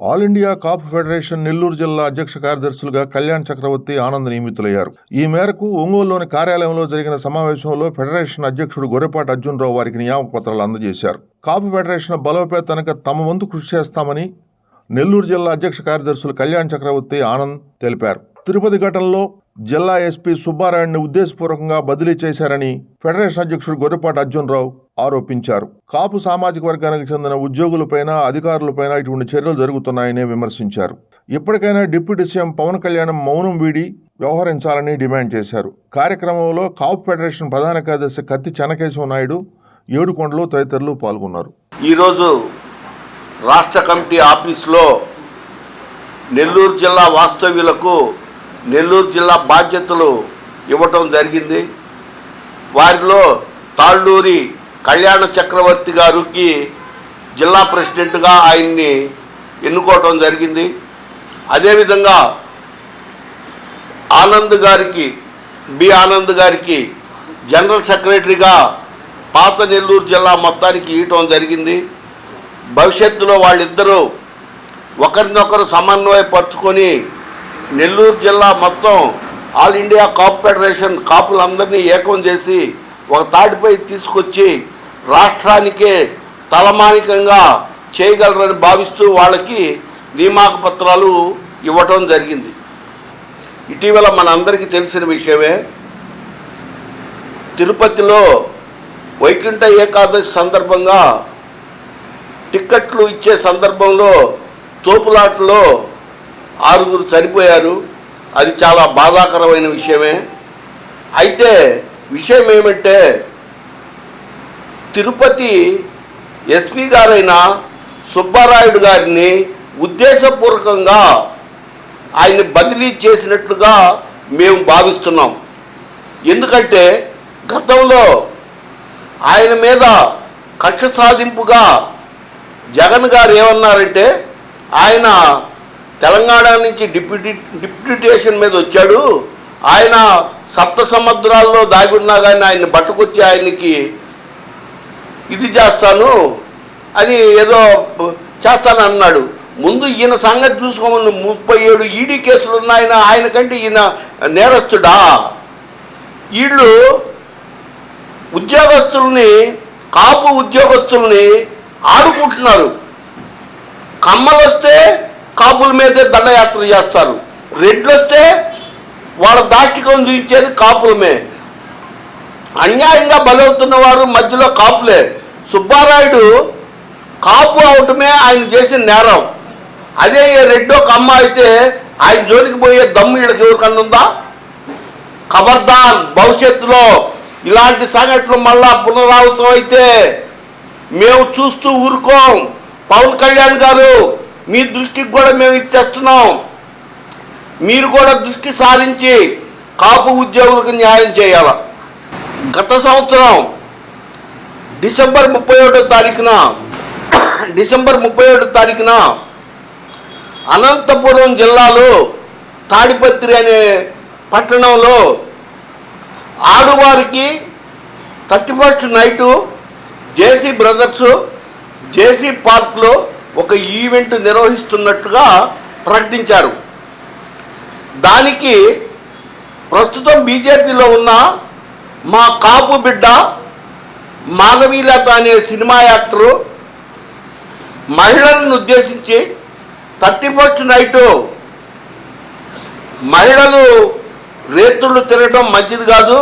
All India కాపు federation Nellore జిల్లా అధ్యక్ష కార్యదర్శులుగా కళ్యాణ్ చక్రవర్తి, ఆనంద్ నియమితులయ్యారు. ఈ మేరకు ఒంగోలులోని కార్యాలయంలో జరిగిన సమావేశంలో ఫెడరేషన్ అధ్యక్షుడు గొర్రెపాటి అర్జునరావు వారికి నియామక పత్రాలు అందజేశారు. కాపు ఫెడరేషన్ బలోపేతానికి తమ వంతు కృషి చేస్తామని నెల్లూరు జిల్లా అధ్యక్ష కార్యదర్శులు కళ్యాణ్ చక్రవర్తి, ఆనంద్ తెలిపారు. తిరుపతి ఘటనలో జిల్లా ఎస్పీ సుబ్బారాయుడిని ఉద్దేశపూర్వకంగా బదిలీ చేశారని ఫెడరేషన్ అధ్యక్షుడు గొర్రెపాటి అర్జునరావు ఆరోపించారు. కాపు సామాజిక వర్గానికి చెందిన ఉద్యోగులపైన, అధికారులపైన ఇటువంటి చర్యలు జరుగుతున్నాయని విమర్శించారు. ఇప్పటికైనా డిప్యూటీ సీఎం పవన్ కళ్యాణ్ మౌనం వీడి వ్యవహరించాలని డిమాండ్ చేశారు. కార్యక్రమంలో కాపు ఫెడరేషన్ ప్రధాన కార్యదర్శి కత్తి చెన్నకేశవ నాయుడు, ఏడుకొండలు తదితరులు పాల్గొన్నారు. ఈరోజు రాష్ట్ర కమిటీ ఆఫీసులో నెల్లూరు జిల్లా వాస్తవ్యులకు నెల్లూరు జిల్లా బాధ్యతలు ఇవ్వటం జరిగింది. వారిలో తాళ్ళూరి కళ్యాణ చక్రవర్తి గారికి జిల్లా ప్రెసిడెంట్గా ఆయన్ని ఎన్నుకోవటం జరిగింది. అదేవిధంగా ఆనంద్ గారికి జనరల్ సెక్రటరీగా పాత నెల్లూరు జిల్లా మొత్తానికి ఇవ్వటం జరిగింది. భవిష్యత్తులో వాళ్ళిద్దరూ ఒకరినొకరు సమన్వయపరుచుకొని నెల్లూరు జిల్లా మొత్తం ఆల్ ఇండియా కాపు ఫెడరేషన్ కాపులందరినీ ఏకం చేసి ఒక తాటిపై తీసుకొచ్చి రాష్ట్రానికే తలమానికంగా చేయగలరని భావిస్తూ వాళ్ళకి నియామక పత్రాలు ఇవ్వటం జరిగింది. ఇటీవల మనందరికీ తెలిసిన విషయమే, తిరుపతిలో వైకుంఠ ఏకాదశి సందర్భంగా టిక్కెట్లు ఇచ్చే సందర్భంలో తోపులాటలో 6 చనిపోయారు. అది చాలా బాధాకరమైన విషయమే. అయితే విషయం ఏమంటే, తిరుపతి ఎస్పీ గారైన సుబ్బారాయుడు గారిని ఉద్దేశపూర్వకంగా ఆయన్ని బదిలీ చేసినట్లుగా మేము భావిస్తున్నాం. ఎందుకంటే గతంలో ఆయన మీద కక్ష సాధింపుగా జగన్ గారు ఏమన్నారంటే, ఆయన తెలంగాణ నుంచి డిప్యూటేషన్ మీద వచ్చాడు, ఆయన సప్త సముద్రాల్లో దాగి ఉన్నా కానీ ఆయన్ని పట్టుకొచ్చి ఆయనకి ఇది చేస్తాను అని ఏదో చేస్తాను అన్నాడు. ముందు ఈయన సంగతి చూసుకోమని 37 ఈడీ కేసులు ఉన్నాయన, ఆయనకంటే ఈయన నేరస్తుడా? వీళ్ళు ఉద్యోగస్తుల్ని, కాపు ఉద్యోగస్తుల్ని ఆడుకుంటున్నారు. కమ్మలు వస్తే కాపుల మీదే దండయాత్ర చేస్తారు, రెడ్లు వస్తే వాళ్ళ దాష్టికం చూపించేది కాపులమే. అన్యాయంగా బలవుతున్న వారు మధ్యలో కాపులే. సుబ్బారాయుడు కాపు అవటమే ఆయన చేసిన నేరం. అదే రెడ్డో కమ్మ అయితే ఆయన జోలికి పోయే దమ్ము వీళ్ళకి ఎవరికన్నా ఉందా? ఖబర్దార్, భవిష్యత్తులో ఇలాంటి సంఘటనలు మళ్ళా పునరావృతం అయితే మేము చూస్తూ ఊరుకోం. పవన్ కళ్యాణ్ గారు, మీ దృష్టికి కూడా మేము ఇచ్చేస్తున్నాం. మీరు కూడా దృష్టి సారించి కాపు ఉద్యోగులకు న్యాయం చేయాలి. గత సంవత్సరం డిసెంబర్ 31వ తారీఖున అనంతపురం జిల్లాలో తాడిపత్రి అనే పట్టణంలో ఆడవారికి 31st నైటు జేసీ బ్రదర్స్ జేసీ పార్క్లో ఒక ఈవెంట్ నిర్వహిస్తున్నట్టుగా ప్రకటించారు. దానికి ప్రస్తుతం బీజేపీలో ఉన్న మా కాపు బిడ్డ మాధవీలత అనే సినిమా యాక్టరు మహిళలను ఉద్దేశించి 31st నైటు మహిళలు రేతుళ్ళు తిరగడం మంచిది కాదు,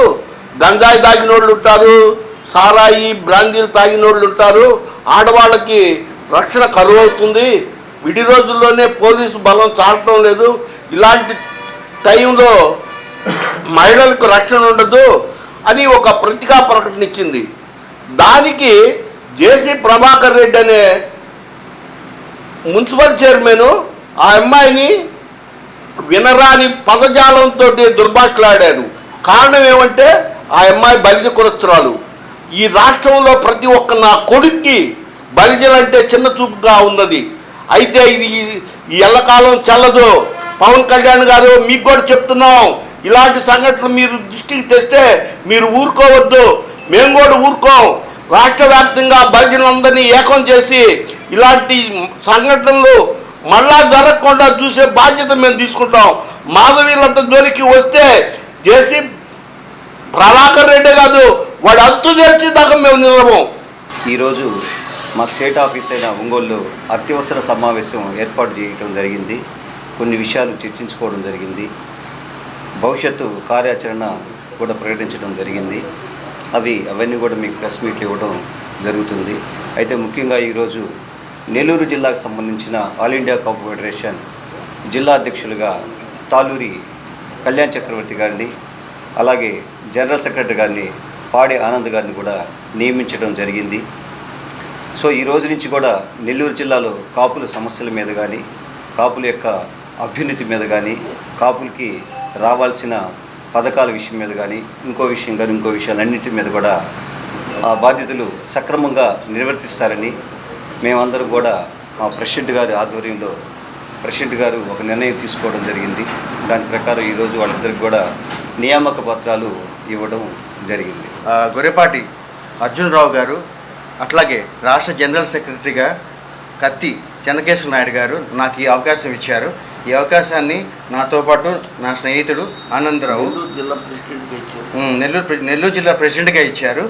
గంజాయి తాగినోళ్ళు ఉంటారు, సారాయి బ్రాందీలు తాగినోళ్ళు ఉంటారు, ఆడవాళ్ళకి రక్షణ కరువు అవుతుంది, విడి రోజుల్లోనే పోలీసు బలం చాటడం లేదు, ఇలాంటి టైంలో మహిళలకు రక్షణ ఉండదు అని ఒక పత్రికా ప్రకటన ఇచ్చింది. దానికి జేసీ ప్రభాకర్ రెడ్డి అనే మున్సిపల్ చైర్మన్ ఆ అమ్మాయిని వినరాని పదజాలంతో దుర్భాషలాడారు. కారణం ఏమంటే ఆ అమ్మాయి బలిజ కులస్తురాలు. ఈ రాష్ట్రంలో ప్రతి ఒక్క నా కొడుక్కి బలిజలంటే చిన్న చూపుగా ఉన్నది. అయితే ఇది ఈ ఎల్లకాలం చెల్లదు. పవన్ కళ్యాణ్ గారు, మీకు కూడా చెప్తున్నాం, ఇలాంటి సంఘటనలు మీరు దృష్టికి తెస్తే మీరు ఊరుకోవద్దు, మేము కూడా ఊరుకోం. రాష్ట్ర వ్యాప్తంగా బలిజలందరినీ ఏకం చేసి ఇలాంటి సంఘటనలు మళ్ళా జరగకుండా చూసే బాధ్యత మేము తీసుకుంటాం. మాధవీలంత జోలికి వస్తే చేసి ప్రభాకర్ రెడ్డి కాదు, వాడు అత్తు తెరిచి దాకా మేము నిలబం. ఈరోజు మా స్టేట్ ఆఫీస్ అయిన ఒంగోలులో అత్యవసర సమావేశం ఏర్పాటు చేయడం జరిగింది. కొన్ని విషయాలు చర్చించుకోవడం జరిగింది. భవిష్యత్తు కార్యాచరణ కూడా ప్రకటించడం జరిగింది. అవన్నీ కూడా మీకు ప్రెస్ మీట్లు ఇవ్వడం జరుగుతుంది. అయితే ముఖ్యంగా ఈరోజు నెల్లూరు జిల్లాకు సంబంధించిన ఆల్ ఇండియా కాపు ఫెడరేషన్ జిల్లా అధ్యక్షులుగా తాలూరి కళ్యాణ్ చక్రవర్తి గారిని, అలాగే జనరల్ సెక్రటరీ గారిని పాడే ఆనంద్ గారిని కూడా నియమించడం జరిగింది. సో ఈ రోజు నుంచి కూడా నెల్లూరు జిల్లాలో కాపుల సమస్యల మీద కానీ, కాపుల యొక్క అభ్యున్నతి మీద కానీ, కాపులకి రావాల్సిన పథకాల విషయం మీద కానీ, ఇంకో విషయాలన్నింటి మీద కూడా ఆ బాధ్యతలు సక్రమంగా నిర్వర్తిస్తారని మేమందరం కూడా మా ప్రెసిడెంట్ గారి ఆధ్వర్యంలో ప్రెసిడెంట్ గారు ఒక నిర్ణయం తీసుకోవడం జరిగింది. దాని ప్రకారం ఈరోజు వాళ్ళిద్దరికి కూడా నియామక పత్రాలు ఇవ్వడం జరిగింది. గొర్రెపాటి అర్జునరావు గారు, అట్లాగే రాష్ట్ర జనరల్ సెక్రటరీగా కత్తి చెన్నకేశ్వర నాయుడు గారు నాకు ఈ అవకాశం ఇచ్చారు. ఈ అవకాశాన్ని నాతో పాటు నా స్నేహితుడు ఆనందరావు నెల్లూరు జిల్లా ప్రెసిడెంట్గా ఇచ్చారు.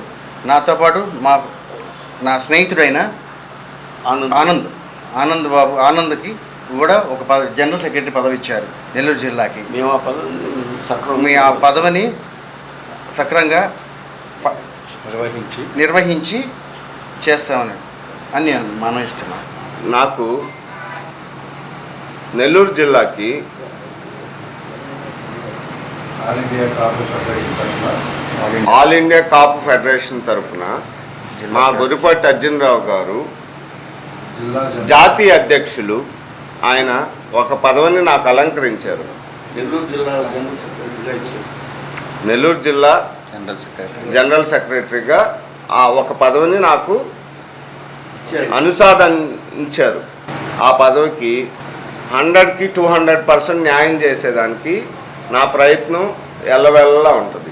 నాతో పాటు నా స్నేహితుడైన ఆనంద్కి కూడా ఒక జనరల్ సెక్రటరీ పదవి ఇచ్చారు నెల్లూరు జిల్లాకి. మేము ఆ పదవిని సక్రమంగా నిర్వహించి చేస్తామని నేను మనవిస్తున్నాను. నాకు నెల్లూరు జిల్లాకి ఆల్ ఇండియా కాపు ఫెడరేషన్ తరఫున మా గొర్రెపాటి అర్జునరావు గారు జాతీయ అధ్యక్షులు, ఆయన ఒక పదవిని నాకు అలంకరించారు. నెల్లూరు జిల్లా జనరల్ సెక్రటరీగా ఆ ఒక పదవిని నాకు అనుసాదించారు. ఆ పదవికి 100కి 200% న్యాయం చేసేదానికి నా ప్రయత్నం ఎల్లవెల్లలా ఉంటుంది.